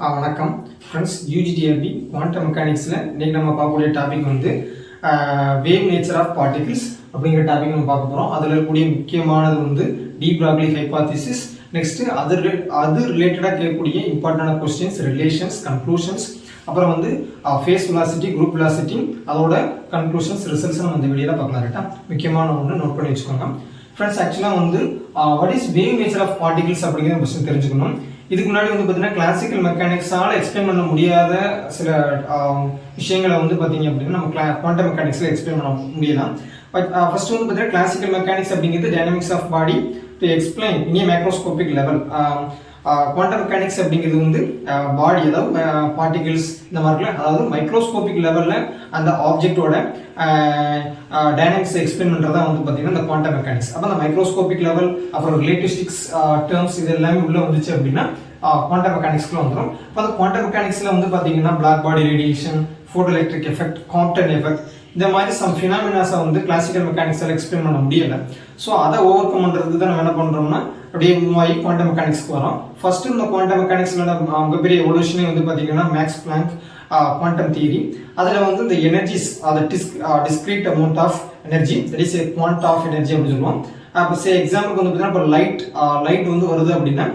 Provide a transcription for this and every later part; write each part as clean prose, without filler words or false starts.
வணக்கம் friends. UGTRB quantum மெக்கானிக்ஸில் இன்றைக்கி நம்ம பார்க்கக்கூடிய டாபிக் வந்து வேவ் நேச்சர் ஆஃப் பார்ட்டிகிள்ஸ் அப்படிங்கிற டாபிக் நம்ம பார்க்க போகிறோம். அதில் இருக்கக்கூடிய முக்கியமானது வந்து டி ப்ராக்லி ஹைபாத்திசிஸ், நெக்ஸ்ட்டு அது ரிலேட்டடாக கேட்கக்கூடிய இம்பார்ட்டண்டான கொஸ்டின்ஸ், ரிலேஷன்ஸ், கன்க்ளூஷன்ஸ், அப்புறம் வந்து ஃபேஸ் வெலாசிட்டி, குரூப் வெலாசிட்டி, அதோட கன்க்ளூஷன்ஸ், ரிசல்ட்ஸ் நம்ம இந்த வீடியோவில் பார்க்கலாம். ரைட்டா, முக்கியமான ஒன்று நோட் பண்ணி வச்சுக்கோங்க ஃப்ரெண்ட்ஸ். ஆக்சுவலாக வந்து what is wave nature of particles அப்படிங்கிற கொஸ்டின் தெரிஞ்சுக்கணும். இதுக்கு முன்னாடி வந்து பார்த்தீங்கன்னா கிளாசிக்கல் மெக்கானிக்ஸால் எக்ஸ்பிளைன் பண்ண முடியாத சில விஷயங்களை வந்து பார்த்தீங்க அப்படின்னா நம்ம குவாண்டம் மெக்கானிக்ஸில் எக்ஸ்பிளைன் பண்ண முடியலாம். பட் ஃபர்ஸ்ட் வந்து பார்த்தீங்கன்னா கிளாசிக்கல் மெக்கானிக்ஸ் அப்படிங்கிறது dynamics of body to explain in a macroscopic level. Quantum mechanics அப்படிங்கிறது வந்து பாடி, அதாவது பார்ட்டிகிள்ஸ் இந்த மாதிரிலாம், அதாவது மைக்ரோஸ்கோபிக் லெவலில் அந்த ஆப்ஜெக்டோட டைனமிக்ஸ் எக்ஸ்பிளைன் பண்ணுறதா வந்து பார்த்தீங்கன்னா இந்த குவாண்டம் மெக்கானிக்ஸ். அப்போ அந்த மைக்ரோஸ்கோபிக் லெவல், அப்புறம் ரிலேட்டிவிஸ்டிக்ஸ் டேர்ம்ஸ் இது எல்லாமே உள்ளே வந்துச்சு அப்படின்னா குவாண்டம் மெக்கானிக்ஸ்க்குள்ள வந்துடும். இப்போ அந்த குவாண்டம் மெக்கானிக்ஸில் வந்து பார்த்தீங்கன்னா black body radiation, photo electric effect, Compton effect, இந்த மாதிரி சம் ஃபினாமினாஸை வந்து கிளாசிக்கல் மெக்கானிக்ஸால் எக்ஸ்பிளைன் பண்ண முடியலை. ஸோ அதை ஓவர் கம் பண்ணுறதுக்கு தான் நம்ம என்ன பண்ணுறோம்னா அப்படியே மூவ் ஆகி குவாண்டம் மெக்கானிக்ஸ்க்கு வரோம். ஃபர்ஸ்ட் இந்த குவாண்டம் மெக்கானிக்ஸில் மிகப்பெரிய எவல்யூஷனே வந்து பார்த்தீங்கன்னா மேக்ஸ் பிளாங்க் குவாண்டம் தியரி. அதில் வந்து இந்த எனர்ஜிஸ், அதை discrete amount of energy, that is quanta of energy அப்படின்னு சொல்லுவோம். அப்போ எக்ஸாம்பிளுக்கு வந்து பார்த்தீங்கன்னா இப்போ லைட் வந்து வருது அப்படின்னா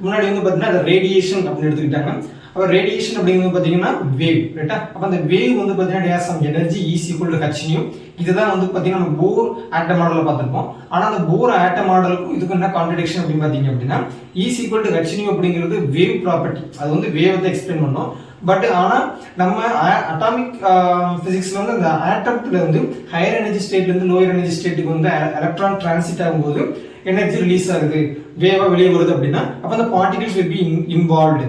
முன்னாடி வந்து பார்த்தீங்கன்னா அது ரேடியேஷன் அப்படின்னு எடுத்துக்கிட்டாங்க. அப்போ ரேடியேஷன் அப்படிங்கிறது பார்த்தீங்கன்னா வேவ், ரைட்டா. அப்போ அந்த வேவ் வந்து பார்த்தீங்கன்னா some energy is equal to h nu. இதுதான் வந்து பார்த்தீங்கன்னா நம்ம போர் ஆட்டம் மாடலில் பார்த்துருப்போம். ஆனால் அந்த போர் ஆட்டம் மாடலுக்கும் இதுக்கு என்ன கான்ட்ரடிக்ஷன் அப்படின்னு பார்த்தீங்க அப்படின்னா ஈஸ் ஈக்குவல் டு ஹெச்னியூ அப்படிங்கிறது வேவ் ப்ராப்பர்ட்டி, அது வந்து வேவ் தான் எக்ஸ்பிளைன் பண்ணோம். பட் ஆனால் நம்ம அட்டாமிக் பிசிக்ஸ்ல வந்து அந்த ஆட்டம்ல இருந்து ஹையர் எனர்ஜி ஸ்டேட்ல இருந்து லோயர் எனர்ஜி ஸ்டேட்டுக்கு வந்து எலக்ட்ரான் டிரான்சிட் ஆகும்போது எனர்ஜி ரிலீஸ் ஆகுது, வேவா வெளியே வருது அப்படின்னா அப்போ அந்த பார்ட்டிகல்ஸ் வில் பி இன்வால்வ்டு.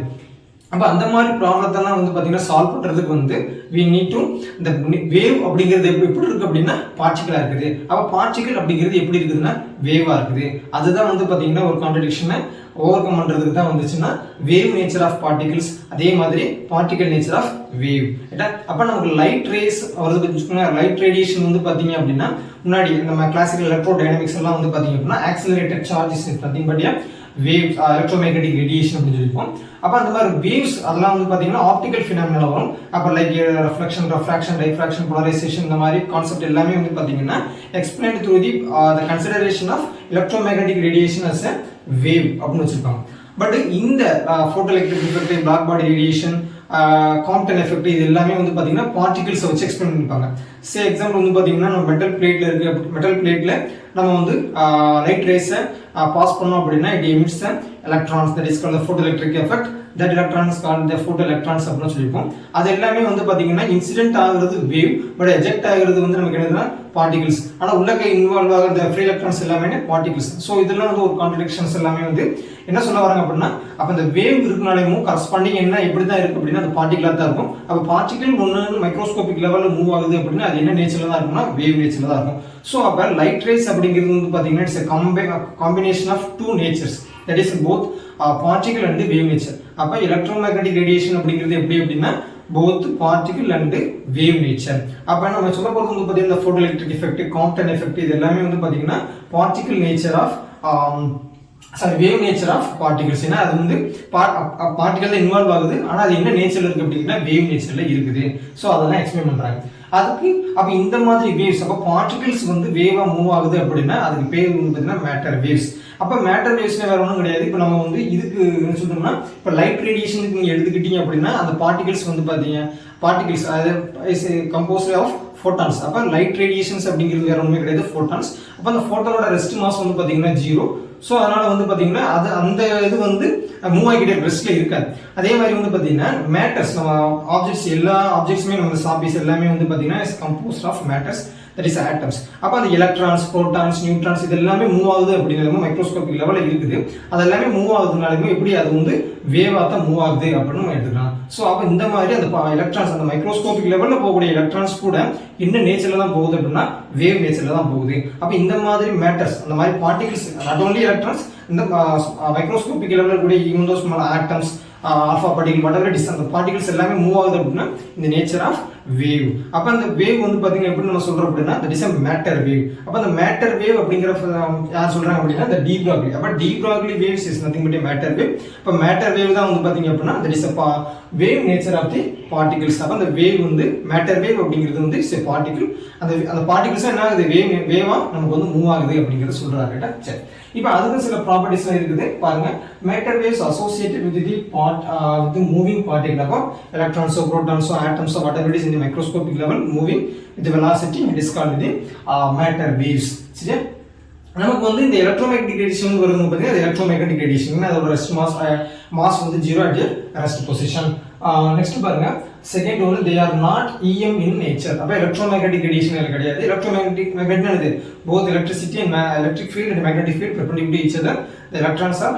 அப்போ அந்த மாதிரி ப்ராப்ளத்தெல்லாம் வந்து பார்த்தீங்கன்னா சால்வ் பண்ணுறதுக்கு வந்து we need to இந்த வேவ் அப்படிங்கிறது எப்படி இருக்கு அப்படின்னா பார்ட்டிகலா இருக்குது. அப்போ பார்ட்டிகல் அப்படிங்கிறது எப்படி இருக்குதுன்னா வேவா இருக்குது. அதுதான் வந்து பார்த்தீங்கன்னா ஒரு கான்ட்ரடிக்ஷனை ஓவர் கம் பண்ணுறதுக்கு தான் வந்துச்சுன்னா வேவ் நேச்சர் ஆஃப் பார்ட்டிகல்ஸ், அதே மாதிரி பார்ட்டிகல் நேச்சர் ஆஃப் வேவ். ரைட்டா. அப்போ நமக்கு லைட் ரேஸ் வருது வச்சுக்கோங்க. லைட் ரேடியேஷன் வந்து பார்த்தீங்க அப்படின்னா முன்னாடி நம்ம கிளாசிக்கல் எலக்ட்ரோ டைனமிக்ஸ் எல்லாம் வந்து பார்த்தீங்க அப்படின்னா accelerated charges nothing but waves, electromagnetic radiation அப்படின்னு சொல்லிப்போம். அப்போ அந்த மாதிரி வேவ்ஸ் அதெல்லாம் வந்து பார்த்தீங்கன்னா ஆப்டிக்கல் ஃபினாமினா வரும். அப்போ like reflection, refraction, diffraction, polarisation, இந்த மாதிரி கான்செப்ட் எல்லாமே வந்து பார்த்தீங்கன்னா explain through the consideration of electromagnetic radiation as a wave அப்படின்னு வச்சிருப்பாங்க. பட் இந்த photo electric effect, black body radiation, Compton effect, இது எல்லாமே வந்து பார்த்தீங்கன்னா பார்ட்டிகல்ஸை வச்சு எக்ஸ்பிளைன் பண்ணிருப்பாங்க. எக்ஸாம்பிள் வந்து பார்த்தீங்கன்னா நம்ம மெட்டல் பிளேட்ல இருக்கு, மெட்டல் பிளேட்ல நம்ம வந்து லைட் ரேஸை பாஸ் பண்ணோம் அப்படின்னா it emits electrons, that is called the photo electric effect. That electrons called the photo electrons அப்படின்னு சொல்லிப்போம். அது எல்லாமே வந்து பார்த்தீங்கன்னா இன்சிடென்ட் ஆகுறது வேவ், பட் எஜெக்ட் ஆகுறது வந்து நமக்கு என்னதுன்னா பார்ட்டிகல்ஸ். ஆனால் உள்ளக்க இன்வால்வ் ஆகிற ஃப்ரீ எலக்ட்ரான்ஸ் எல்லாமே பார்ட்டிகல்ஸ். ஸோ இதெல்லாம் வந்து ஒரு கான்ட்ரடிக்ஷன்ஸ் எல்லாமே வந்து என்ன சொல்ல வராங்க அப்படின்னா அப்போ இந்த வேவ் இருக்குனாலேயும் கரஸ்பாண்டிங் என்ன எப்படி தான் இருக்கு அப்படின்னா அது பார்ட்டிகலாக தான் இருக்கும். அப்போ பார்ட்டிகல் ஒன்று மைக்ரோஸ்கோபிக் லெவலில் மூவ் ஆகுது அப்படின்னா அது என்ன நேச்சரில் தான் இருக்கும்னா வேவ் நேச்சரில் தான் இருக்கும். ஸோ அப்போ லைட் ரேஸ் அப்படிங்கிறது வந்து பார்த்தீங்கன்னா it's combination of two natures, that is both particle and wave nature. அப்போ எலக்ட்ரோமேக்னெட்டிக் ரேடியேஷன் அப்படிங்கிறது எப்படி அப்படின்னா both particle and wave nature. அப்ப நம்ம சொல்ல போறது வந்து பாத்தீங்கன்னா photo electric effect, Compton effect, இது எல்லாமே வந்து பாத்தீங்கன்னா particle nature of wave nature of particles. ஏன்னா அது வந்து பார்ட்டிகல் இன்வால்வ் ஆகுது, ஆனா அது என்ன நேச்சர்ல இருக்கு அப்படின்னா வேவ் நேச்சர்ல இருக்குது. ஸோ அதெல்லாம் எக்ஸ்பிளைன் பண்றாங்க. அதுக்கு அப்ப இந்த மாதிரி வேவ்ஸ், அப்ப பார்ட்டிகல்ஸ் வந்து வேவா மூவ் ஆகுது அப்படின்னா அதுக்கு பேர் வந்து பாத்தீங்கன்னா மேட்டர் வேவ்ஸ். அப்ப மேட்டர் வேவ்ஸ்ல வேற ஒன்றும் கிடையாது. இப்போ நம்ம வந்து இதுக்கு என்ன சொல்றோம்னா இப்போ லைட் ரேடியேஷனுக்கு நீங்க எடுத்துக்கிட்டீங்க அப்படின்னா அந்த பார்ட்டிகல்ஸ் வந்து பாத்தீங்க பார்ட்டிகல்ஸ் அது இஸ் கம்போஸ்ட் ஆஃப் ஃபோட்டான்ஸ். அப்ப லைட் ரேடியேஷன்ஸ் அப்படிங்கிறது வேற ஒன்றுமே கிடையாது, ஃபோட்டான்ஸ். அப்ப அந்த ஃபோட்டானோட ரெஸ்ட் மாஸ் வந்து பாத்தீங்கன்னா 0. ஸோ அதனால வந்து பாத்தீங்கன்னா அது அந்த இது வந்து மூவ் ஆகிட்டே ரெஸ்ட்ல இருக்காது. அதே மாதிரி வந்து பாத்தீங்கன்னா மேட்டர்ஸ், நம்ம ஆப்ஜெக்ட்ஸ், எல்லா ஆப்ஜெக்ட்ஸுமே நம்ம சாபீஸ் எல்லாமே வந்து பாத்தீங்கன்னா is composed of matters, that is atoms. அப்போ அந்த எலக்ட்ரான்ஸ், புரோட்டான்ஸ், நியூட்ரான்ஸ் இது எல்லாமே மூவ் ஆகுது அப்படிங்கிறது மைக்ரோஸ்கோபிக் லெவலில் இருக்குது. அது எல்லாமே மூவ் ஆகுதுனாலுமே எப்படி அது வந்து வேவா தான் மூவ் ஆகுது அப்படின்னு நம்ம எடுத்துக்கலாம். ஸோ அப்போ இந்த மாதிரி அந்த எலக்ட்ரான்ஸ், அந்த மைக்ரோஸ்கோபிக் லெவலில் போகக்கூடிய எலக்ட்ரான்ஸ் கூட என்ன நேச்சர்ல தான் போகுது அப்படின்னா வேவ் நேச்சர்ல தான் போகுது. அப்போ இந்த மாதிரி மேட்டர்ஸ், அந்த மாதிரி பார்ட்டிகல்ஸ், நாட் ஓன்லி எலக்ட்ரான்ஸ், இந்த மைக்ரோஸ்கோபிக் லெவலில் கூட even those atoms, alpha particle whatever it is அந்த பார்ட்டிகல்ஸ் எல்லாமே மூவ் ஆகுது அப்படின்னா இந்த நேச்சர் ஆஃப் வேவ். அப்போ அந்த வேவ் வந்து பார்த்தீங்கன்னா எப்படி நம்ம சொல்கிறோம் அப்படின்னா that is a matter wave. அப்போ அந்த மேட்டர் வேவ் அப்படிங்கிற யார் சொல்கிறாங்க அப்படின்னா the de Broglie. அப்போ de Broglie waves is nothing but a matter wave. இப்போ மேட்டர் வேவ் தான் வந்து பார்த்தீங்க அப்படின்னா that is a wave nature of the particles. அப்போ அந்த வேவ் வந்து மேட்டர் வேவ் அப்படிங்கிறது வந்து இட்ஸ் a particle. அந்த பார்ட்டிகல்ஸ் என்ன ஆகுது வேவா நமக்கு வந்து மூவ் ஆகுது அப்படிங்கிறத சொல்கிறாங்க. சரி, இப்போ அதுக்கு சில ப்ராப்பர்ட்டிஸ்லாம் இருக்குது பாருங்க. Matter waves associated with the with moving particle. அப்போ electrons, protons, atoms, whatever it is in the microscopic level moving with the velocity, it is called the matter waves. சரியா? நமக்கு வந்து இந்த எலக்ட்ரோமேக்னெட்டிக் ரேடியேஷன் வருது பார்த்தீங்கன்னா அது எலக்ட்ரோமேக்னெட்டிக் ரேடியேஷன், அதோட rest mass வந்து 0 at ரெஸ்ட் பொசிஷன். நெக்ஸ்ட் பாருங்க, செகண்ட் வந்து they are not EM in nature. அப்ப எலக்ட்ரோமேக்னெட்டிக் ரேடியேஷன் கிடையாது. எலக்ட்ரோமேக்னெட்டிக் என்னது, both electricity and electric field and magnetic field perpendicular to each other. The electrons are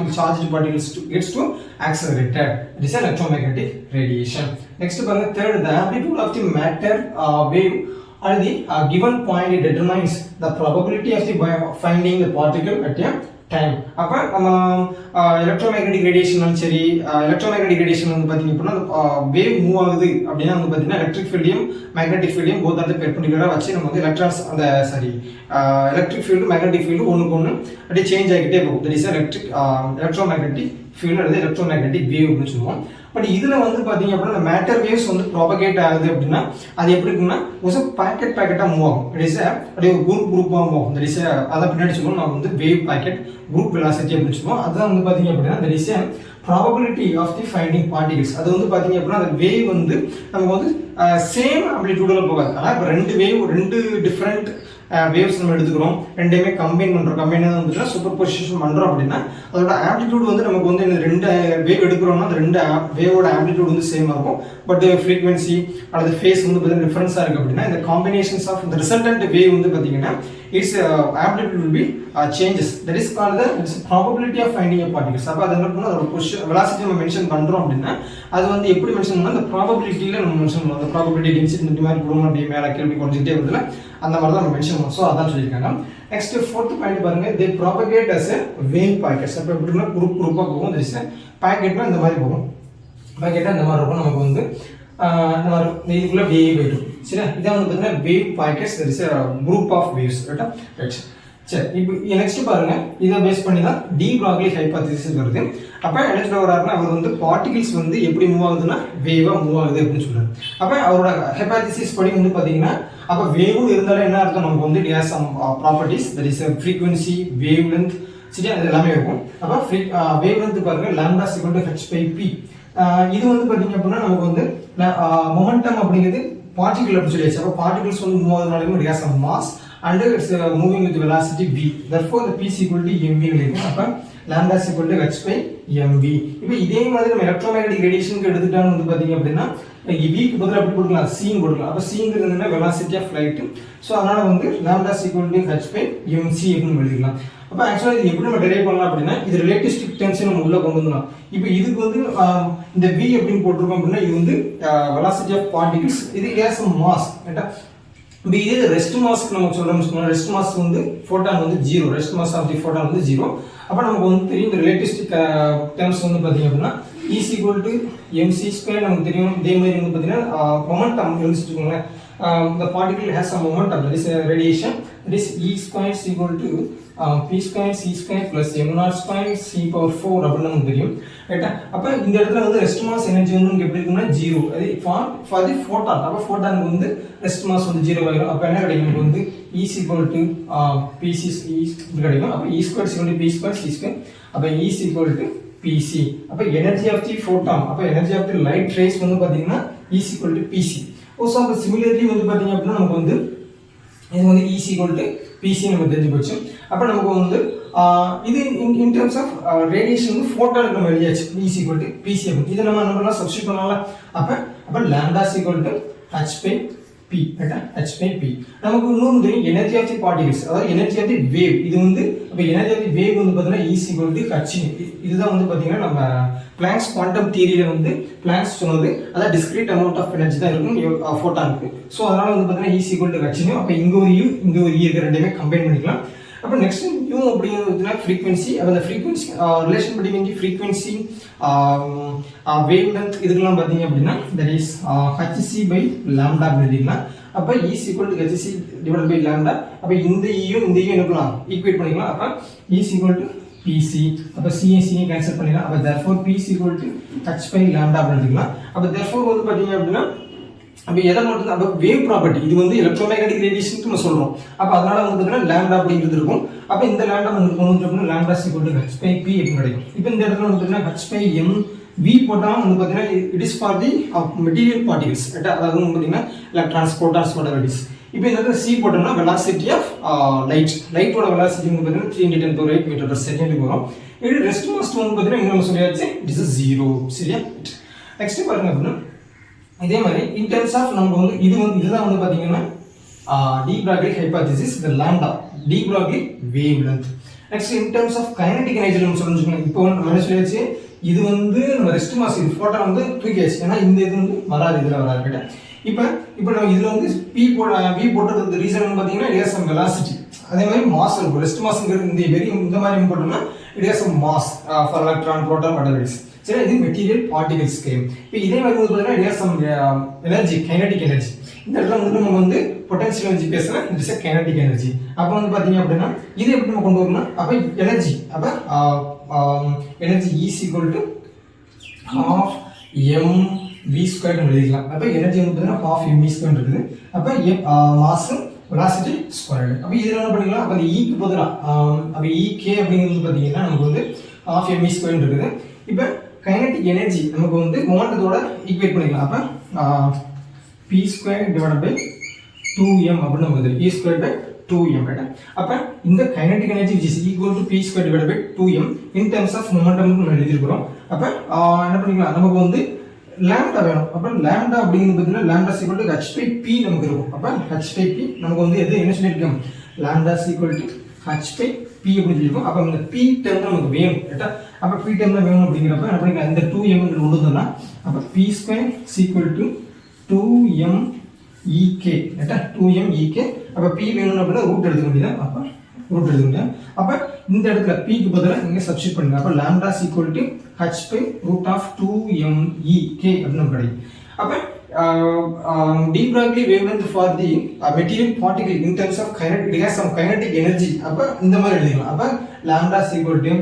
the charged particles gets to accelerated. It is electromagnetic radiation. Next பாருங்க, third, the amplitude of the matter wave at the given point it determines the probability of the finding the particle at a time. அப்ப நம்ம electromagnetic radiation சரி, electromagnetic radiation வந்து பாத்தீங்க அப்படின்னா wave move ஆகுது அப்படின்னா வந்து பாத்தீங்கன்னா எலக்ட்ரிக் ஃபீல்டையும் மேக்னெட்டிக் ஃபீல்டையும் போத் அந்த பெர்பெண்டிகுலரா வச்சு நம்ம வந்து எலக்ட்ரான்ஸ் அந்த எலக்ட்ரிக் ஃபீல்டு மேக்னெட்டிக் ஃபீல்டு ஒண்ணுக்கு ஒன்று அப்படியே சேஞ்ச் ஆகிட்டே போகும். தட் இஸ் எலக்ட்ரோமேக்னெட்டிக் ஃபீல்டு அல்லது எலக்ட்ரோமேக்னெட்டிக் வேவ் அப்படின்னு சொல்லுவோம். பட் இதுல வந்து பாத்தீங்க அப்படின்னா மேட்டர் வேவ்ஸ் வந்து ப்ராபகேட் ஆகுது அப்படின்னா அது எப்படி இருக்குன்னா ஒரு பாக்கெட்டா மூவ் ஆகும். இட் இஸ் அப்படியே ஒரு குரூப்பா மூவ் ஆகும். தட் இஸ் அதை பின்னாடி சொல்லுவோம் நம்ம வந்து வேவ் பாக்கெட் குரூப் வெலாசிட்டி அப்படின்னு சொல்லுவோம். அதுதான் வந்து பாத்தீங்க அப்படின்னா that is probability of the finding particles. அது வந்து பாத்தீங்க அப்படின்னா அந்த வேவ் வந்து நமக்கு வந்து சேம் ஆம்ப்ளிடியூட்ல போகாது. ஆனா இப்போ ரெண்டு டிஃபரெண்ட் வேவ்ஸ் நம்ம எடுத்துக்கிறோம், ரெண்டையுமே கம்பைன் பண்றோம். கம்பைன் வந்து சூப்பர் பொசிஷன் பண்றோம் அப்படின்னா அதோட ஆம்ப்ளிடியூட் வந்து நமக்கு வந்து ரெண்டு வேவ் எடுக்கிறோம்னா அந்த ரெண்டு வேவோட ஆம்ப்ளிடியூட் வந்து சேமா இருக்கும். பட் ஃப்ரீக்வன்சி அல்லது ஃபேஸ் வந்து பார்த்தீங்கன்னா டிஃபரன்ஸா இருக்கு அப்படின்னா இந்த காம்பினேஷன்ஸ் ஆஃப் இந்த ரிசல்டன்ட் வேவ் வந்து பார்த்தீங்கன்னா it's amplitude will be changes. That is called the probability of finding a particles. அப்ப அது என்ன பண்ணா அதோட பொசிஷன் வெலாசிட்டி நம்ம மென்ஷன் பண்றோம் அப்படின்னா அது வந்து எப்படி மென்ஷன் பண்ணா அந்த ப்ராபபிலிட்டில நம்ம மென்ஷன் பண்ணுவோம். அந்த ப்ராபபிலிட்டி டென்சிட்டி இந்த மாதிரி போறோம் அப்படியே மேல கேள்வி கொஞ்சிட்டே வருதுல அந்த மாதிரி தான் நம்ம மென்ஷன் பண்ணுவோம். சோ அதான் சொல்லிருக்காங்க. நெக்ஸ்ட் ஃபோர்த் பாயிண்ட் பாருங்க, they propagate as a wave packets. அப்ப எப்படின்னா குரூப்பா போகும். That is பாக்கெட்னா இந்த மாதிரி போகும். பாக்கெட்டா இந்த மாதிரி இருக்கும். நமக்கு வந்து இந்த மாதிரி இதுக்குள்ள வேவ் வரும். சரியா? இதான் வந்து பார்த்தீங்கன்னா wave pockets. There is a group of waves. Right? சரி, இப்போ நெக்ஸ்ட் பாருங்க, இதை பேஸ் பண்ணி தான் de Broglie ஹைபோதீசிஸ் வருது. அப்ப என்ன சொல்ல வர்றாருன்னா அவர் வந்து பார்ட்டிகிள்ஸ் வந்து எப்படி மூவ் ஆகுதுன்னா வேவா மூவ் ஆகுது அப்படின்னு சொல்றாரு. அப்ப அவரோட ஹைபோதீசிஸ் படி வந்து பாத்தீங்கன்னா அப்ப வேவ் இருந்தாலே என்ன அர்த்தம், நமக்கு வந்து it has some properties. That is a frequency, wavelength, சரியா, இது எல்லாமே இருக்கும். அப்ப wavelength பாருங்க lambda is equal to h by p. இது வந்து பாத்தீங்க அப்படின்னா நமக்கு வந்து மொமெண்டம் அப்படிங்கிறது பார்ட்டிகிள் அப்படி சொல்லியாச்சு. அப்ப பார்ட்டிகிள்ஸ் வந்து move ஆகுதுனாலும் it has some mass and it's moving with velocity v. Therefore the p is equal to mv னு அப்ப lambda is equal to h by mv. இப்போ இதே மாதிரி நம்ம எலக்ட்ரோமேக்னெட்டிக் ரேடியேஷனுக்கு எடுத்துட்டாலும் வந்து பாத்தீங்க அப்படின்னா v க்கு பதிலா எப்படி போடலாம், c ன்னு போடலாம். அப்ப c ங்கிறது என்னன்னா velocity of light. சோ அதனால வந்து lambda is equal to h by mc ன்னு எழுதிக்கலாம். அப்ப एक्चुअली இது எப்படி நம்ம டெரைவ் பண்ணலாம் அப்படின்னா இது ரிலேட்டிவிஸ்டிக் டென்ஷன் நம்ம உள்ள கொண்டு வரலாம். இப்போ இதுக்கு வந்து இந்த v எப்படின்னு போட்டுருக்கோம் அப்படின்னா இது வந்து velocity of particles, இது has a mass. ரைட்டா? இப்போ இது ரெஸ்ட் மாஸ்க்கு நம்ம சொல்றோம்னா ரெஸ்ட் மாஸ் வந்து ஃபோட்டான் வந்து 0, rest mass of the photon வந்து 0. அப்ப நமக்கு வந்து தெரியும் இந்த ரிலேட்டிவிஸ்டிக் டெர்ம்ஸ் வந்து பாத்தீங்க அப்படின்னா E is equal to mc² நமக்கு தெரியும். இதே மாதிரி வந்து பாத்தீங்கன்னா momentum எழுதிச்சுக்கோங்களேன். the particle has a momentum, that is a radiation. That is E square is equal to p square c square plus m0 square c power 4 அப்படின்னு நமக்கு தெரியும். ரைட்டா? அப்ப இந்த இடத்துல வந்து ரெஸ்ட் மாஸ் எனர்ஜி வந்து நமக்கு எப்படி இருக்குன்னா 0. அது for the photon. அப்ப ஃபோட்டானுக்கு வந்து ரெஸ்ட் மாஸ் வந்து 0 ஆயிடும். அப்ப என்ன கிடைக்கும், நமக்கு வந்து E is equal to pc இது கிடைக்கும். அப்ப E square is equal to p square c square. அப்ப E is equal to pc. அப்ப எனர்ஜி ஆஃப் தி ஃபோட்டான், அப்ப energy of the light rays வந்து பாத்தீங்கன்னா E is equal to pc. also அப்ப similarly வந்து பாத்தீங்க அப்படின்னா நமக்கு வந்து இது வந்து E is equal to pc நமக்கு தெரிஞ்சு போச்சு. அப்ப நமக்கு வந்து இது in terms of radiation வந்து ஃபோட்டானுக்கு நம்ம எழுதியாச்சு E is equal to pc. இத நம்ம என்ன பண்ணலாம், சப்ஸ்டிட்யூட் பண்ணலாம். அப்ப lambda is equal to h by p. ரைட்டா? h by p. நமக்கு இன்னொரு தெரியும் எனர்ஜி ஆஃப் தி பார்ட்டிகிள்ஸ், அதாவது எனர்ஜி ஆஃப் தி வேவ். இது வந்து அப்ப எனர்ஜி ஆஃப் தி வேவ் வந்து பாத்தீங்கன்னா E is equal to h. இதுதான் வந்து பாத்தீங்கன்னா நம்ம பிளாங்க்ஸ் குவாண்டம் தியரியில வந்து பிளாங்க்ஸ் சொன்னது அதாவது டிஸ்கிரீட் அமௌண்ட் ஆஃப் எனர்ஜி தான் இருக்கும் ஃபோட்டானுக்கு. சோ அதனால வந்து பாத்தீங்கன்னா E is equal to h. அப்ப இங்க ஒரு u இங்க ஒரு e இருக்கு, ரெண்டுமே கம்பைன் பண்ணிக்கலாம். அப்போ நெக்ஸ்ட் நியூ அப்படிங்கிறதுனா ஃப்ரீக்வன்சி. அப்போ அந்த frequency relation between the frequency wave length இதுக்கெல்லாம் பார்த்தீங்க அப்படின்னா that is hc by lambda எழுதிக்கலாம். அப்போ E equal to hc divided by lambda. அப்போ இந்த ஈயும் இந்த ஈயும் என்னக்கலாம் ஈக்குவேட் பண்ணிக்கலாம். அப்போ E equal to pc. அப்போ c கேன்சல் பண்ணிடலாம். அப்போ therefore p equal to h by lambda எழுதிக்கலாம். அப்போ therefore வந்து பார்த்தீங்க அப்படின்னா அப்போ எதை மட்டும் அப்போ வேவ் ப்ராப்பர்ட்டி இது வந்து எலக்ட்ரோமேக்னெட்டிக் ரேடியேஷன் நம்ம சொல்றோம். அப்போ அதனால வந்து பார்த்தீங்கன்னா லாம்டா அப்படிங்கிறது இருக்கும். அப்போ இந்த லாம்டா உங்களுக்கு வந்து அப்படின்னா lambda equal to h by p அப்படின்னு கிடைக்கும். இப்போ இந்த இடத்துல வந்து பார்த்தீங்கன்னா h by m v போட்டால் வந்து பார்த்தீங்கன்னா it is for the material particles. அதாவது வந்து பார்த்தீங்கன்னா electrons protons whatever it is. இப்போ இந்த இடத்துல c போட்டோம்னா வெலாசிட்டி ஆஃப் லைட்டோட வெலாசிட்டி வந்து பார்த்தீங்கன்னா 310 மீட்டர் பர் செகண்டுக்கு வரும். இது ரெஸ்ட் மாஸ் வந்து பார்த்தீங்கன்னா இன்னொன்று சொல்லியாச்சு இட் இஸ் 0. சரியா? நெக்ஸ்ட் பாருங்க அப்படின்னா இதே மாதிரி இன் டர்ம்ஸ் ஆஃப் நமக்கு வந்து இதுதான் வந்து பார்த்தீங்கன்னா de Broglie hypothesis the lambda de Broglie wavelength. Next in terms of kinetic energy நம்ம சொல்லிருக்கோம். இப்போ நம்ம சொல்லியாச்சு இது வந்து நம்ம ரெஸ்ட் மாஸ் இது போட்டா வந்து தூக்கியாச்சு. ஏன்னா இந்த இது வந்து வராது இதில் வராது கிட்ட. இப்போ நம்ம இதில் வந்து v போட்டது ரீசன் பார்த்தீங்கன்னா இட் ஹஸ் சம் வெலாசிட்டி. அதே மாதிரி மாஸ் இருக்கும். ரெஸ்ட் மாஸ்ங்கிறது இந்த மாதிரி போட்டோம்னா it has some mass for electron proton whatever it is. சரி, இது மெட்டீரியல் பார்ட்டிகல்ஸ் கேம். இப்போ இதே மாதிரி வந்து பார்த்தீங்கன்னா it has some energy kinetic energy. இந்த இடத்துல வந்து நம்ம வந்து பொட்டன்ஷியல் எனர்ஜி பேசுனா இட் இஸ் கைனடிக் எனர்ஜி. அப்போ வந்து பார்த்தீங்க அப்படின்னா இது எப்படி நம்ம கொண்டு வரணும்? அப்போ எனர்ஜி அப்போ energy is equal to half mv square எழுதிக்கலாம். அப்போ எனர்ஜி வந்து பார்த்தீங்கன்னா half mv ஸ்கொயர் இருக்குது. அப்போ மாஸ் வெலாசிட்டி ஸ்கொயர். அப்போ இதில் என்ன பண்ணிக்கலாம்? அப்போ ஈக்கு பதிலாக அப்போ ek அப்படிங்கிறது பார்த்தீங்கன்னா நமக்கு வந்து half mv ஸ்கொயர் இருக்குது. இப்போ கைனடிக் எனர்ஜி நமக்கு வந்து மொமெண்டத்தோட ஈக்குவேட் பண்ணிக்கலாம். அப்போ p square divided by 2m அப்படின்னு நமக்கு e square by 2m right. அப்போ இந்த kinetic energy which is equal to p square divided by 2m in terms of momentum நம்ம எழுதியிருக்கிறோம். அப்போ என்ன பண்ணிக்கலாம்? நமக்கு வந்து லாம்டா வேணும். அப்போ லாம்டா அப்படிங்கிறது பார்த்தீங்கன்னா lambda equal to h by p நமக்கு இருக்கும். அப்போ h by p நமக்கு வந்து எது என்ன சொல்லியிருக்கோம்? Lambda equal to h by p அப்படின்னு சொல்லியிருக்கோம். அப்போ இந்த p டேர்ம் நமக்கு வேணும் ரைட்டா. அப்போ p டேர்ம் வேணும் அப்படிங்கிறப்ப என்ன பண்ணிக்கலாம்? இந்த 2m கொண்டு வந்தோம்னா அப்போ p square equal to 2m ek ரைட்டா. 2m ek. அப்போ p வேணும் அப்படின்னா ரூட் எடுத்துக்க வேண்டியது. அப்போ ரூட் எடுத்துக்க முடியாது. அப்போ இந்த இடத்துல p க்கு பதிலாக இங்கே சப்ஸ்டிட் பண்ணுங்க. அப்போ lambda equal to h by root of 2m ek அப்படின்னு கிடைக்கும். அப்போ de Broglie wavelength for the material particle in terms of kinetic, it has some kinetic energy. அப்போ இந்த மாதிரி எழுதிக்கலாம். அப்போ lambda equal to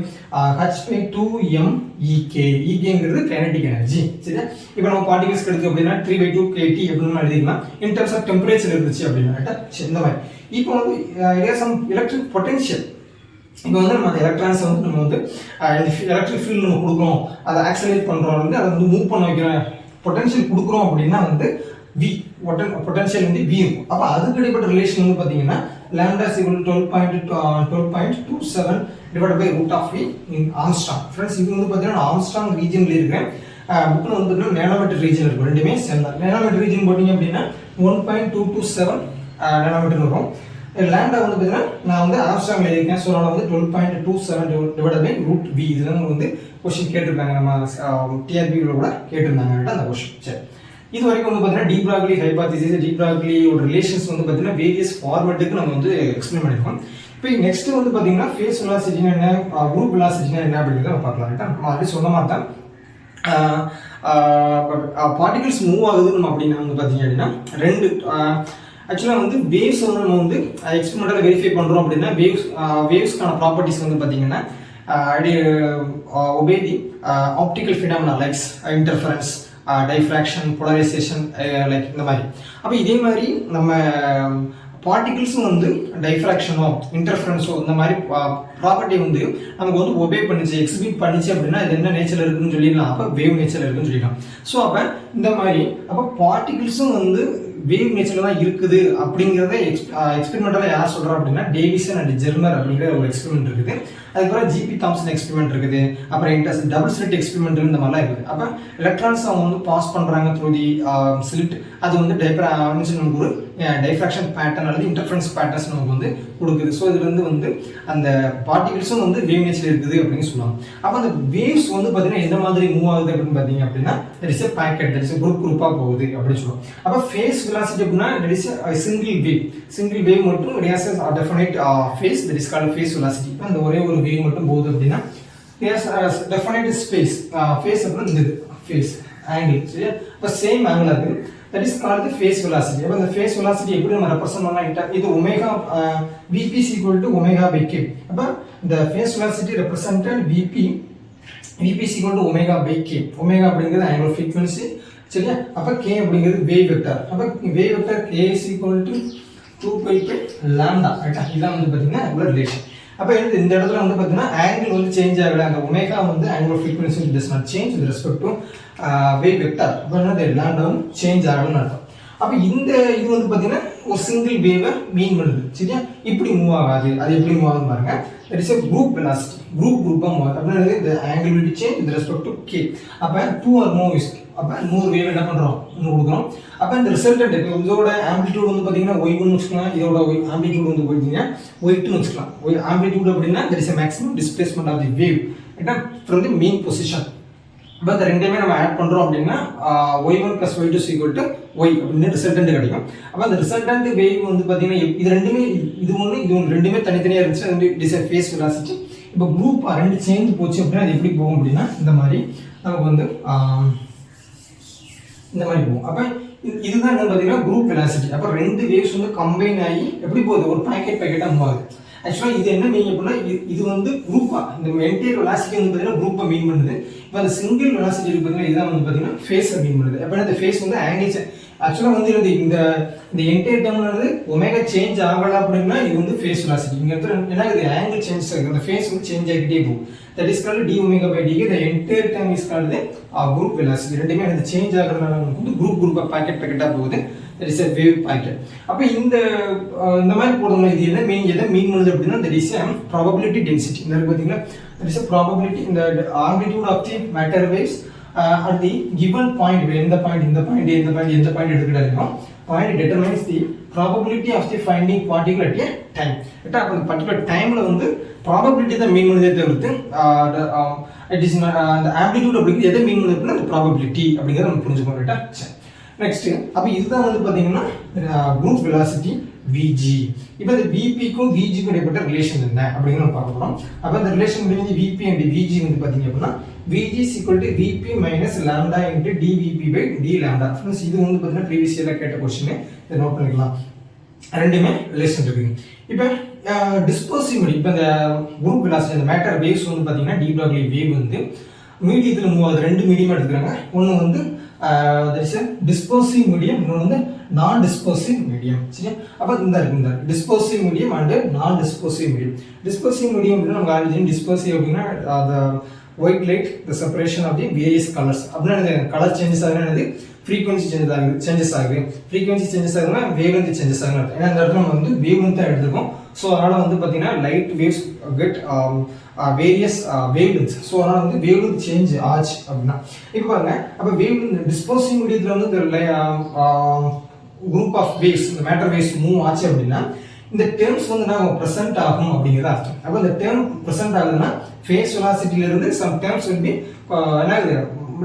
h by 2m ek. ekங்கிறது kinetic energy. சரியா? இப்போ நம்ம particles எடுத்து அப்படின்னா 3/2 kT அப்படின்னு எழுதிக்கலாம். in terms of temperature இருந்துச்சு அப்படின்னா இந்த மாதிரி. இப்போ வந்து it has some electric potential. இப்போ வந்து நம்ம எலக்ட்ரான்ஸ் வந்து நம்ம வந்து எலக்ட்ரிக் ஃபீல்டு நம்ம கொடுக்குறோம், அதை ஆக்சலேட் பண்ணுறோம், வந்து அதை வந்து மூவ் பண்ண வைக்கிறோம், பொட்டன்ஷியல் கொடுக்குறோம் அப்படின்னா வந்து வி பொட்டன்ஷியல் வந்து வி இருக்கும். அப்போ அதுக்கு இடைப்பட்ட ரிலேஷன் வந்து பார்த்தீங்கன்னா lambda equal to 12.27 divided by root of V in angstrom. Friends இது வந்து பார்த்தீங்கன்னா ஆம்ஸ்ட்ராங் ரீஜன்ல இருக்கிறேன். புக்கில் வந்து பார்த்தீங்கன்னா நேனோமீட்டர் ரீஜன் இருக்கும். ரெண்டுமே சேர்ந்தா நேனோமீட்டர் ரீஜன் போட்டிங்க அப்படின்னா 1.227 நேனோமீட்டர் வரும். லாம்டா வந்து பார்த்தீங்கன்னா நான் வந்து ஆம்ஸ்ட்ராங் எழுதியிருக்கேன். ஸோ அதனால் வந்து 12.27 டிவைடட் பை ரூட் வி. இதுதான் வந்து கொஸ்டின் கேட்டிருக்காங்க. நம்ம டிஆர்பியில் கூட கேட்டிருந்தாங்க அந்த கொஸ்டின். சரி, இது வரைக்கும் வந்து பார்த்தீங்கன்னா de Broglie hypothesis, D ப்ராக்லியோட relations வந்து பார்த்தீங்கன்னா வேரியஸ் ஃபார்மேட்டுக்கு நம்ம வந்து எக்ஸ்பிளைன் பண்ணியிருக்கோம். இப்போ நெக்ஸ்ட் வந்து பார்த்தீங்கன்னா ஃபேஸ் வெலாசிட்டினா என்ன, குரூப் வெலாசிட்டினா என்ன அப்படிங்கிறத நம்ம பார்க்கலாம். ரைட்டா? நம்ம ஆல்ரெடி சொன்ன மாதிரி தான் பார்ட்டிகல்ஸ் மூவ் ஆகுதுன்னு அப்படின்னா வந்து பார்த்தீங்க அப்படின்னா ரெண்டு ஆக்சுவலாக வந்து வேவ்ஸ் வந்து நம்ம வந்து எக்ஸ்பெரிமெண்டலாக வெரிஃபை பண்ணுறோம் அப்படின்னா வேவ்ஸ்க்கான ப்ராப்பர்ட்டிஸ் வந்து பார்த்தீங்கன்னா obey the optical phenomena like interference, diffraction, polarization like இந்த மாதிரி. அப்போ இதே மாதிரி நம்ம பார்ட்டிகிள்ஸும் வந்து டைஃப்ராக்ஷனோ இன்டர்ஃபரன்ஸோ இந்த மாதிரி ப்ராப்பர்ட்டி வந்து நமக்கு வந்து ஒபே பண்ணிச்சு, எக்ஸிபிட் பண்ணிச்சு அப்படின்னா இது என்ன நேச்சர் இருக்குன்னு சொல்லிடலாம். அப்போ வேவ் நேச்சர் இருக்குன்னு சொல்லிடலாம். ஸோ அப்போ இந்த மாதிரி அப்போ பார்ட்டிகிள்ஸும் வந்து வேவ் நேச்சர்ல தான் இருக்குது அப்படிங்கிறத எக்ஸ்பெரிமெண்டலாக யார் சொல்கிறா அப்படின்னா டேவிசன் அண்ட் ஜெர்மர் அப்படிங்கிற ஒரு எக்ஸ்பெரிமெண்ட் இருக்குது. அதுக்கப்புறம் ஜிபி தாம்சன் எக்ஸ்பெரிமெண்ட் இருக்குது. அப்புறம் டபுள் ஸ்லிட் எக்ஸ்பெரிமெண்ட் இந்த மாதிரிலாம் இருக்குது. அப்போ எலக்ட்ரான்ஸ் அவங்க வந்து பாஸ் பண்ணுறாங்க த்ரூ தி ஸ்லிட். அது வந்து நமக்கு ஒரு டைஃப்ராக்ஷன் பேட்டர்ன் அல்லது இன்டர்ஃபரன்ஸ் பேட்டர்ன்ஸ் நமக்கு வந்து கொடுக்குது. ஸோ இதுலேருந்து வந்து அந்த பார்ட்டிகல்ஸும் வந்து வேவ் நேச்சர் இருக்குது அப்படின்னு சொல்லுவாங்க. அப்போ அந்த வேவ்ஸ் வந்து பார்த்தீங்கன்னா எந்த மாதிரி மூவ் ஆகுது அப்படின்னு பார்த்தீங்க அப்படின்னா that is a packet, that is எ குரூப்பாக போகுது அப்படின்னு சொல்லுவோம். அப்போ ஃபேஸ் வெலாசிட்டி அப்படின்னா தட் இஸ் சிங்கிள் வேவ் மட்டும் it has a definite phase, that is called phase velocity. அந்த ஒரே ஒரு வேவ் மட்டும் போகுது அப்படின்னா there's a definite space, phase அப்படின்னா இந்த phase angle, சரியா? அப்போ சேம் ஆங்கிள் அது, that is called the phase velocity. அப்போ இந்த phase velocity எப்படி நம்ம ரெப்ரசன்ட் பண்ணலாம்? இது omega vp is equal to omega by k. அப்போ the phase velocity represented vp is equal to omega by k. omega அப்படிங்கிறது angular frequency, சரியா? அப்போ k அப்படிங்கிறது wave vector. அப்போ wave vector k is equal to 2 pi lambda, ரைட்டா? இதான் வந்து பார்த்தீங்கன்னா angular relation. அப்போ இந்த இடத்துல வந்து பார்த்தீங்கன்னா ஆங்கிள் வந்து சேஞ்ச் ஆகல, அந்த ஒமேகா வந்து angular frequency does not change with respect to wave vector. அப்போ என்ன லாம்டாவும் சேஞ்ச் ஆகலன்னு அர்த்தம். அப்போ இந்த இது வந்து பார்த்தீங்கன்னா ஒரு சிங்கிள் வேவை மீன் பண்ணுது, சரியா? இப்படி மூவ் ஆகாது. அது எப்படி மூவ் ஆகுது பாருங்க. That is a group velocity, குரூப்பாக மூவ் ஆகுது. அப்படின்னா இந்த angle will be change with respect to K. அப்போ 2 ஆர் மோர் இஸ், அப்போ 100 வேவ் என்ன பண்ணுறோம், இன்னும் கொடுக்குறோம். அப்போ இந்த ரிசல்டன்ட் இப்போ இதோட ஆம்பிளிடியூட் வந்து பார்த்தீங்கன்னா y1 வச்சுக்கலாம், இதோட ஆம்பிளிடியூட் வந்து பார்த்தீங்கன்னா y2 வச்சுக்கலாம். ஆம்பிளிடியூட் அப்படின்னா that is a maximum displacement of the wave, ரைட்டா, ஃப்ரம் தி மெயின் பொசிஷன். இப்போ இந்த ரெண்டையுமே நம்ம ஆட் பண்ணுறோம் அப்படின்னா y1 + y2 = y அப்படின்னு ரிசல்டன்ட் கிடைக்கும். அப்போ அந்த ரிசல்டன்ட் வேவ் வந்து பார்த்தீங்கன்னா இது ரெண்டுமே இது ஒன்று ரெண்டுமே தனித்தனியாக இருந்துச்சு, அது it is a phase velocity. இப்போ குரூப் ரெண்டு சேர்ந்து போச்சு அப்படின்னா அது எப்படி போகும் அப்படின்னா இந்த மாதிரி நமக்கு வந்து இந்த மாதிரி போகும். அப்போ இதுதான் என்ன பார்த்தீங்கன்னா குரூப் வெலாசிட்டி. அப்போ ரெண்டு வேவ்ஸ் வந்து கம்பைன் ஆகி எப்படி போகுது, ஒரு பேக்கெட்டாக மூவ் ஆகுது. ஆக்சுவலாக இது என்ன மீன் அப்படின்னா இது வந்து குரூப்பாக இந்த என்டையர் வெலாசிட்டி வந்து பார்த்தீங்கன்னா குரூப்பாக மீன் பண்ணுது. இப்போ அந்த சிங்கிள் வெலாசிட்டி பார்த்தீங்கன்னா இதுதான் வந்து பார்த்தீங்கன்னா ஃபேஸை மீன் பண்ணுது. அப்படின்னா இந்த ஃபேஸ் வந்து ஆங்கிள்ஸ் ஆக்சுவலாக வந்து இந்த என்டையர் டேர்ம்ன்றது ஒமேகா சேஞ்ச் ஆகலை அப்படின்னா இது வந்து ஃபேஸ் வெலாசிட்டி. இங்கே இடத்துல ஏன்னா இது ஆங்கிள் சேஞ்ச் ஆகுது, அந்த ஃபேஸ் வந்து சேஞ்ச் ஆகிட்டே போகும். That is called d omega by dk. the entire term is called the group velocity. ரெண்டுமே அந்த சேஞ்ச் ஆகுறதுனால நமக்கு வந்து குரூப்பாக பேக்கெட்டாக போகுது. that is a wave packet. அப்போ இந்த மாதிரி போடுறோம்னா இது எதை மீன் பண்ணுது அப்படின்னா that is a probability density. இந்த பார்த்தீங்கன்னா that is a probability in the amplitude of the matter waves at the given point. இந்த பாயிண்ட் எடுத்துக்கிட்டாலும் point determines the probability of the finding particle at a time. ரைட்டா? அப்போ அந்த particular டைமில் வந்து probability தான் மீன் பண்ணுதே தவிர்த்து இட் இஸ் அந்த ஆம்பிளிடியூட் அப்படிங்கிறது எதை மீன் பண்ணுது அப்படின்னா அந்த ப்ராபபிலிட்டி அப்படிங்கிறத நம்ம புரிஞ்சுக்கணும், ரைட்டா? சரி, நெக்ஸ்ட் அப்போ இதுதான் வந்து பார்த்தீங்கன்னா குரூப் வெலாசிட்டி Vg. இப்போ இந்த Vpக்கும் Vgக்கும் இடைப்பட்ட ரிலேஷன் என்ன அப்படிங்கிறத நம்ம பார்க்க போகிறோம். அப்போ இந்த relation between Vp and Vg வந்து பார்த்தீங்க அப்படின்னா Vg is equal to Vp minus lambda into dVp by d lambda. Friends இது வந்து பார்த்தீங்கன்னா ப்ரீவியஸ் இயரில் கேட்ட கொஸ்டின், இதை நோட் பண்ணிக்கலாம். ரெண்டுமே ரிலேஷன் இருக்குங்க. இப்போ டிஸ்பர்சிவிட்டி, இப்போ இந்த குரூப் வெலாசிட்டி அந்த மேட்டர் வேவ்ஸ் வந்து பார்த்தீங்கன்னா டி ப்ராக்லி வேவ் வந்து மீடியத்தில் மூவ் ஆகுது. ரெண்டு மீடியம் எடுத்துக்கிறாங்க. ஒன்று வந்து that is a dispersive medium, இன்னொன்று வந்து நான் டிஸ்பர்சிவ் மீடியம், சரியா? அப்போ இந்த dispersive medium and non dispersive medium. Dispersive medium அப்படின்னா நமக்கு ஆல்ரெடி டிஸ்பர்சிவ் அப்படின்னா white light the separation of the various colours அப்படின்னா கலர் சேஞ்சஸ் ஆகுது, ஃப்ரீக்வன்சி சேஞ்சஸ் ஆகுது. ஃப்ரீக்வன்சி சேஞ்சஸ் ஆகுதுன்னா வேவ் லென்த் சேஞ்சஸ் ஆகுது. ஏன்னா இந்த இடத்துல நம்ம வந்து வேவ் லென்த் தான் எடுத்துருக்கோம். ஸோ அதனால் வந்து பார்த்தீங்கன்னா light waves get various wave length. So அதனால் வந்து வேவ் லென்த் சேஞ்ச் ஆச்சு அப்படின்னா இப்போ பாருங்க. அப்போ வேவ் லென்த் டிஸ்போசிங் மீடியத்தில் வந்து இந்த குரூப் ஆஃப் வேவ்ஸ் இந்த மேட்டர் வேவ்ஸ் மூவ் ஆச்சு அப்படின்னா இந்த டேர்ம்ஸ் வந்து நான் ப்ரெசென்ட் ஆகும் அப்படிங்கிறது அர்த்தம். அப்போ இந்த டேர்ம் ப்ரெசென்ட் ஆகுதுன்னா ஃபேஸ் வெலாசிட்டியிலிருந்து சம் டேர்ம்ஸ் வந்து என்ன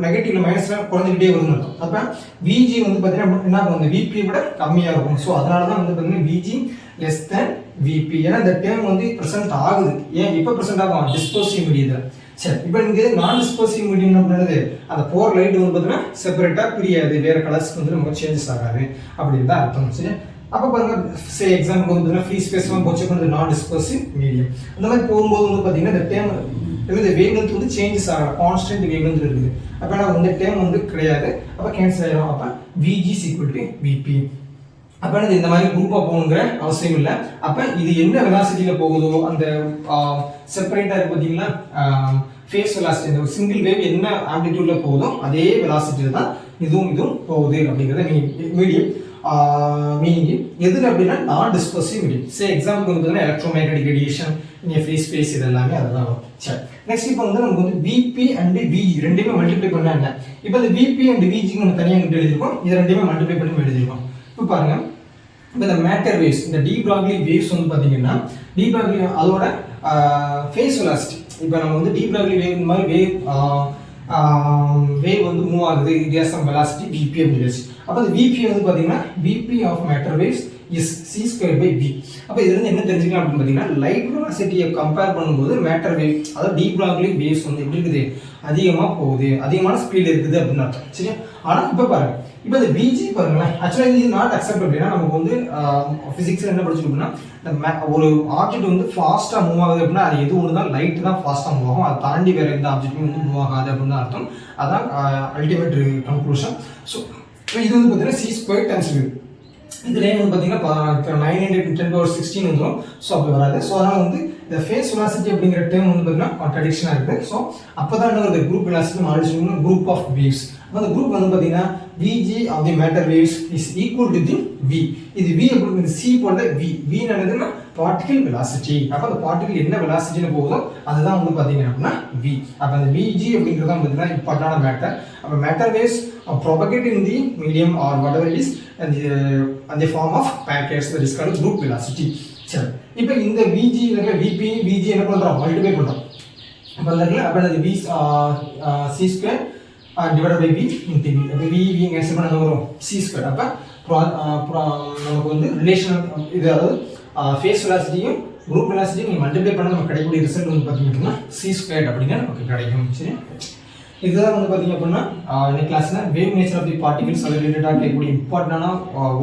நெகட்டிவ்ல மைனஸ்ல குறைஞ்சிக்கிட்டே வருதுன்னு அர்த்தம். அப்போ விஜி வந்து பார்த்தீங்கன்னா என்ன பண்ணும், விபி விட கம்மியாக இருக்கும். ஸோ அதனால தான் வந்து பார்த்தீங்கன்னா விஜி லெஸ் தேன் விபி. ஏன்னா இந்த டேர்ம் வந்து ப்ரெசென்ட் ஆகுது. ஏன் இப்போ ப்ரெசென்ட் ஆகும், டிஸ்போசிவ் மீடியத்தில். சரி, இப்போ இங்கே நான் டிஸ்போசிவ் மீடியம் அப்படின்றது அந்த போர் லைட் வந்து பார்த்தீங்கன்னா செப்பரேட்டாக பிரியாது, வேறு கலர்ஸ்க்கு வந்து நமக்கு சேஞ்சஸ் ஆகாது அப்படின்னு தான் அர்த்தம். சரி, அப்போ பாருங்க சே எக்ஸாம்பிள் வந்து பார்த்தீங்கன்னா ஃப்ரீ ஸ்பேஸ்லாம் போச்சு பண்ணுறது நான் டிஸ்போசிவ் மீடியம். அந்த மாதிரி போகும்போது வந்து பார்த்தீங்கன்னா இந்த டேர்ம் இந்த வேவ் லென்த் வந்து சேஞ்சஸ் ஆகல, கான்ஸ்டன்ட் வேவ் லென்த் இருக்குது. அப்போ நான் இந்த டேர்ம் வந்து கிடையாது, அப்போ கேன்சல் ஆயிடும். அப்போ விஜி ஈக்குவல் டு விபி. அப்போ இந்த மாதிரி குரூப்பாக போகணுங்கிற அவசியம் இல்லை. அப்போ இது என்ன வெலாசிட்டியில் போகுதோ அந்த செப்பரேட்டாக இருக்கு பார்த்தீங்கன்னா ஃபேஸ் வெலாசிட்டி, இந்த சிங்கிள் வேவ் என்ன ஆம்பிளிடியூட்ல போகுதோ அதே வெலாசிட்டியில் தான் இதுவும் போகுது அப்படிங்கிறத மீடியம் மீனிங் எதுல அப்படின்னா நான் டிஸ்பர்சிவ் மீடியம். சே எக்ஸாம்பிள் வந்து பார்த்தீங்கன்னா எலக்ட்ரோமேக்னெட்டிக் ரேடியேஷன், ஃப்ரீ ஸ்பேஸ், இது எல்லாமே அதெல்லாம் வரும். சரி, நெக்ஸ்ட் இப்போ வந்து நமக்கு வந்து விபி அண்ட் விஜி ரெண்டுமே மல்டிப்ளை பண்ணா என்ன, இப்போ இந்த விபி அண்ட் விஜிக்கு நம்ம தனியாக எழுதியிருக்கோம், இது ரெண்டுமே மல்டிப்ளை பண்ணி எழுதியிருக்கோம். இப்போ பாருங்க இப்போ இந்த மேட்டர் வேவ்ஸ், இந்த டி பிராக்லி வேவ்ஸ் வந்து பார்த்தீங்கன்னா டி பிராக்லி அதோட ஃபேஸ் வெலாசிட்டி. இப்போ நம்ம வந்து டி பிராக்லி வேவ் இந்த மாதிரி வேவ் வந்து மூவ் ஆகுது, இது ஹேஸ் சம் வெலாசிட்டி vp அப்படின்னு. அப்போ அந்த vp வந்து பார்த்தீங்கன்னா vp of matter waves is c²/v. அப்போ இதுல இருந்து என்ன தெரிஞ்சுக்கலாம் அப்படின்னு பார்த்தீங்கன்னா லைட் வெலாசிட்டியை கம்பேர் பண்ணும்போது மேட்டர் வேவ், அதாவது டி பிராக்லி வேவ்ஸ் வந்து எப்படி இருக்குது, அதிகமாக போகுது, அதிகமான ஸ்பீடு இருக்குது அப்படின்னு அர்த்தம். சரியா? ஆனால் இப்போ பாருங்க, இப்போ இந்த விஜி பாருங்களேன், ஆக்சுவலாக இது நாட் அக்செப்ட் அப்படின்னா நமக்கு வந்து ஃபிசிக்ஸில் என்ன படிச்சிருக்கோம்னா ஒரு ஆப்ஜெக்ட் வந்து ஃபாஸ்ட்டாக மூவ் ஆகுது அப்படின்னா அது எது ஒன்று தான் லைட் தான் ஃபாஸ்ட்டாக மூவ் ஆகும், அதை தாண்டி வேற எந்த ஆப்ஜெக்ட்டுமே வந்து மூவ் ஆகாது அப்படின்னு தான் அர்த்தம். அதான் அல்டிமேட் கன்க்ளூஷன். ஸோ இது வந்து பார்த்தீங்கன்னா c² டைம்ஸ் v. இதுலேயே வந்து பார்த்தீங்கன்னா 910⁻16 வந்துடும். ஸோ அப்படி வராது. ஸோ அதனால் வந்து இந்த ஃபேஸ் வெலாசிட்டி அப்படிங்கிற டேர்ம் வந்து பார்த்தீங்கன்னா கான்ட்ரடிக்ஷனாக இருக்குது. ஸோ அப்போ தான் என்ன வருது, குரூப் வெலாசிட்டி மாறிச்சுன்னா குரூப் ஆஃப் வேவ்ஸ். அப்போ அந்த குரூப் வந்து பார்த்தீங்கன்னா vg of the matter waves is equal to the v. இது v அப்படிங்கிறது c போல v. v என்னதுன்னா பார்ட்டிகல் வெலாசிட்டி. அப்போ அந்த பார்ட்டிகல் என்ன வெலாசிட்டியில் போகுதோ அதுதான் வந்து பார்த்தீங்க அப்படின்னா v. அப்போ அந்த vg அப்படிங்கிறது தான் பார்த்தீங்கன்னா இம்பார்ட்டான மேட்டர். அப்போ matter waves propagate in the medium or whatever it is and the form of packets, that is called group velocity. சரி, இப்போ இந்த vg இல்ல vp vg என்ன பண்றோம், மல்டிப்ளை பண்றோம். அப்ப அந்த v c² divided by v into v. அப்ப v கேன்சல் பண்ணா வரும் c². அப்ப நமக்கு வந்து ரிலேஷன் இது, அதாவது ஃபேஸ் வெலாசிட்டியும் குரூப் வெலாசிட்டியும் நீங்க மல்டிப்ளை பண்ணா நமக்கு கிடைக்கக்கூடிய ரிசல்ட் வந்து பாத்தீங்கன்னா c² அப்படிங்க நமக்கு கிடைக்கும். சரி, இதுதான் வந்து பார்த்தீங்க அப்படின்னா இந்த கிளாஸில் wave nature of the particles அது ரிலேட்டடாக கேட்கக்கூடிய இம்பார்ட்டண்டான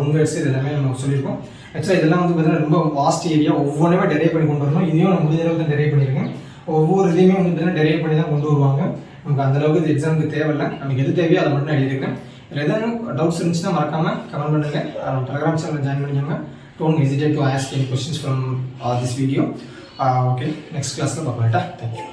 ஒன் வேர்ட்ஸ் இது எல்லாமே நம்ம சொல்லியிருக்கோம். ஆக்சுவலாக இதெல்லாம் வந்து பார்த்தீங்கன்னா ரொம்ப வாஸ்ட் ஏரியா, ஒவ்வொன்றுமே டெரைவ் பண்ணி கொண்டு வரணும். இதையும் நான் முடிஞ்ச அளவுக்கு தான் டெரைவ் பண்ணியிருக்கேன். ஒவ்வொரு இதையுமே வந்து பார்த்தீங்கன்னா டெரைவ் பண்ணி தான் கொண்டு வருவாங்க. நமக்கு அந்தளவுக்கு இது எக்ஸாமுக்கு தேவையில்லை, நமக்கு எது தேவையோ அதை மட்டும் நான் எழுதியிருக்கேன். இதில் எதாவது டவுட்ஸ் இருந்துச்சுன்னா மறக்காமல் கமெண்ட் பண்ணுங்கள். டெலிகிராம் சேனலில் ஜாயின் பண்ணிக்கோங்க. Don't hesitate to ask any questions from this video. Okay, next கிளாஸில் பார்க்கலாம்டா. தேங்க்யூ.